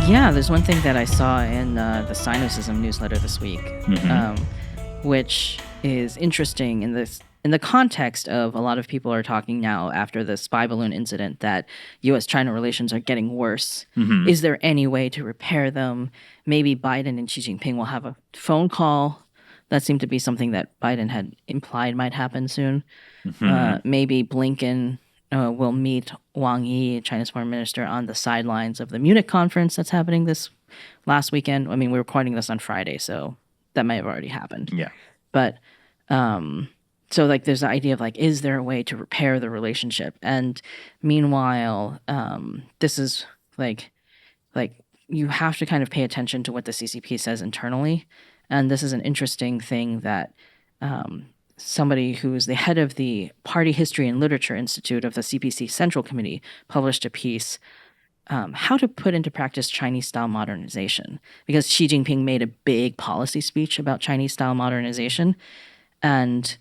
Yeah, there's one thing that I saw in the Sinocism newsletter this week, which is interesting in the context of a lot of people are talking now after the spy balloon incident that U.S.-China relations are getting worse. Is there any way to repair them? Maybe Biden and Xi Jinping will have a phone call. That seemed to be something that Biden had implied might happen soon. Maybe Blinken will meet Wang Yi, China's foreign minister, on the sidelines of the Munich conference that's happening this last weekend. I mean, we're recording this on Friday, so that may have already happened. Yeah. But so like there's the idea of like, is there a way to repair the relationship? And meanwhile, this is like you have to kind of pay attention to what the CCP says internally. And this is an interesting thing that somebody who is the head of the Party History and Literature Institute of the CPC Central Committee published a piece, how to put into practice Chinese-style modernization. Because Xi Jinping made a big policy speech about Chinese-style modernization. And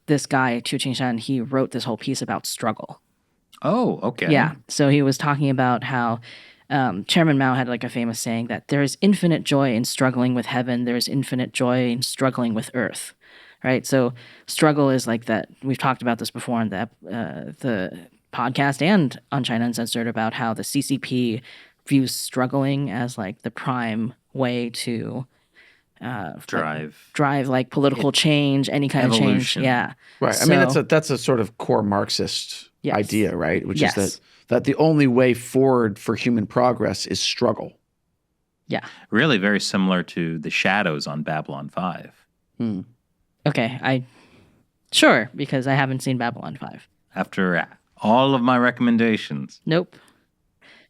this guy, Chu Qingshan, he wrote this whole piece about struggle. Oh, okay. Yeah. So he was talking about how Chairman Mao had like a famous saying that there is infinite joy in struggling with heaven. There is infinite joy in struggling with earth. Right. So struggle is like that. We've talked about this before on the podcast and on China Uncensored about how the CCP views struggling as like the prime way to drive like political change, any kind evolution. of change. Yeah. Right. So, I mean, that's a sort of core Marxist Yes. idea, right? Which Yes. is that the only way forward for human progress is struggle. Yeah. Really very similar to the shadows on Babylon 5. Okay. Sure, because I haven't seen Babylon 5. After all of my recommendations. Nope.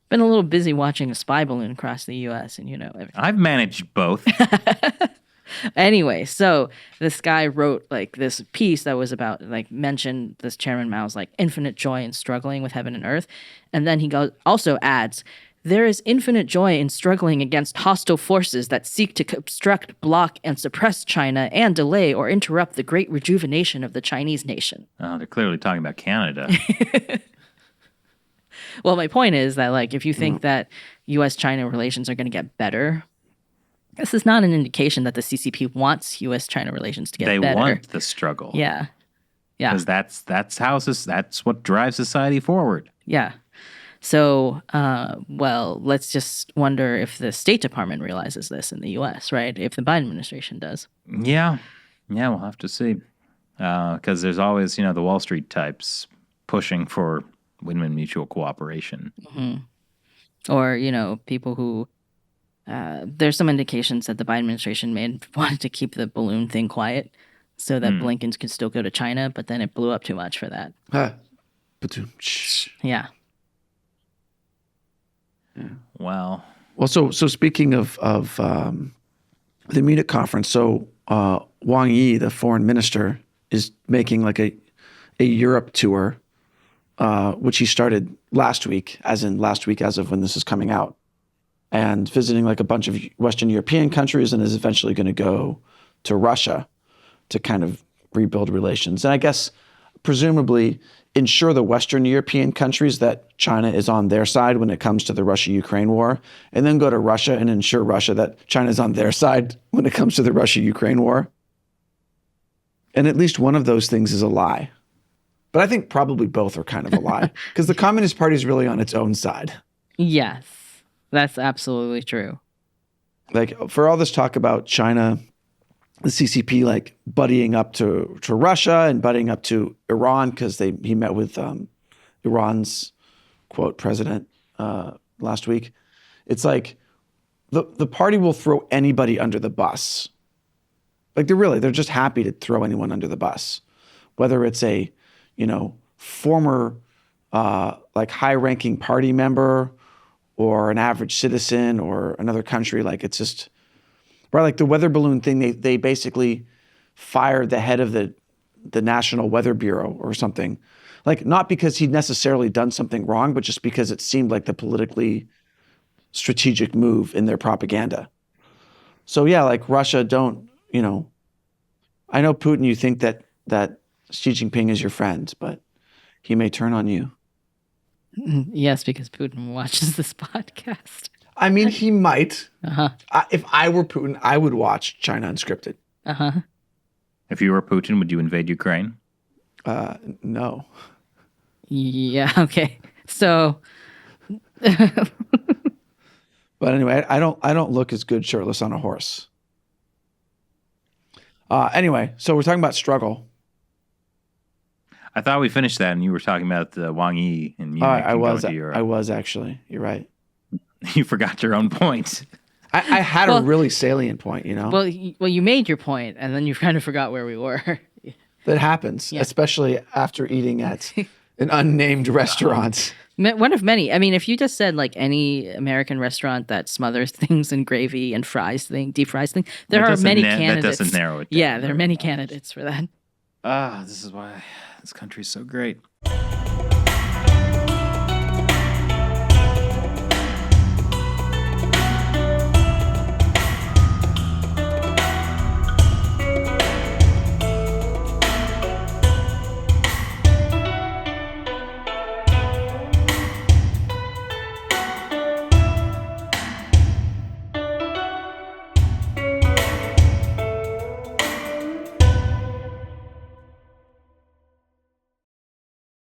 Been a little busy watching a spy balloon across the U.S. and everything. I've managed both. Anyway, so this guy wrote like this piece that was about like mentioned this Chairman Mao's like infinite joy in struggling with heaven and earth, and then he also adds, there is infinite joy in struggling against hostile forces that seek to obstruct, block, and suppress China and delay or interrupt the great rejuvenation of the Chinese nation. Oh, they're clearly talking about Canada. Well, my point is that like if you think that U.S.-China relations are going to get better, this is not an indication that the CCP wants U.S.-China relations to get better. They want the struggle. Yeah. Because that's what drives society forward. Yeah. So, well, let's just wonder if the State Department realizes this in the U.S., right? If the Biden administration does. Yeah, we'll have to see. Because there's always, the Wall Street types pushing for win-win mutual cooperation. Or, people who, there's some indications that the Biden administration wanted to keep the balloon thing quiet so that Blinken could still go to China, but then it blew up too much for that. Yeah. Well, so speaking of the Munich conference, so Wang Yi, the foreign minister, is making like a Europe tour, which he started last week as of when this is coming out, and visiting like a bunch of Western European countries, and is eventually going to go to Russia to kind of rebuild relations. And I guess presumably ensure the Western European countries that China is on their side when it comes to the Russia-Ukraine war, and then go to Russia and ensure Russia that China is on their side when it comes to the Russia-Ukraine war. And at least one of those things is a lie. But I think probably both are kind of a lie, because the Communist Party is really on its own side. Yes, that's absolutely true. Like, for all this talk about China, the CCP like buddying up to Russia and buddying up to Iran, because he met with Iran's quote president last week. It's like the party will throw anybody under the bus. Like they're just happy to throw anyone under the bus, whether it's a former like high-ranking party member or an average citizen or another country. Like it's just. Right, like the weather balloon thing, they basically fired the head of the National Weather Bureau or something. Like not because he'd necessarily done something wrong, but just because it seemed like the politically strategic move in their propaganda. So yeah, like Russia I know Putin, you think that Xi Jinping is your friend, but he may turn on you. Yes, because Putin watches this podcast. I mean, he might. Uh-huh. If I were Putin, I would watch China Unscripted. Uh-huh. If you were Putin, would you invade Ukraine? No. Yeah, okay. So But anyway, I don't look as good shirtless on a horse. Anyway, so we're talking about struggle. I thought we finished that, and you were talking about the Wang Yi, and you I was your, actually. You're right. you forgot your own point. I had a really salient point, well, you made your point, and then you kind of forgot where we were. That happens, especially after eating at an unnamed restaurant. One of many. I mean, if you just said like any American restaurant that smothers things in gravy and deep fries things, there are many candidates. That doesn't narrow it down. Yeah, there are many candidates for that. This is why this country is so great.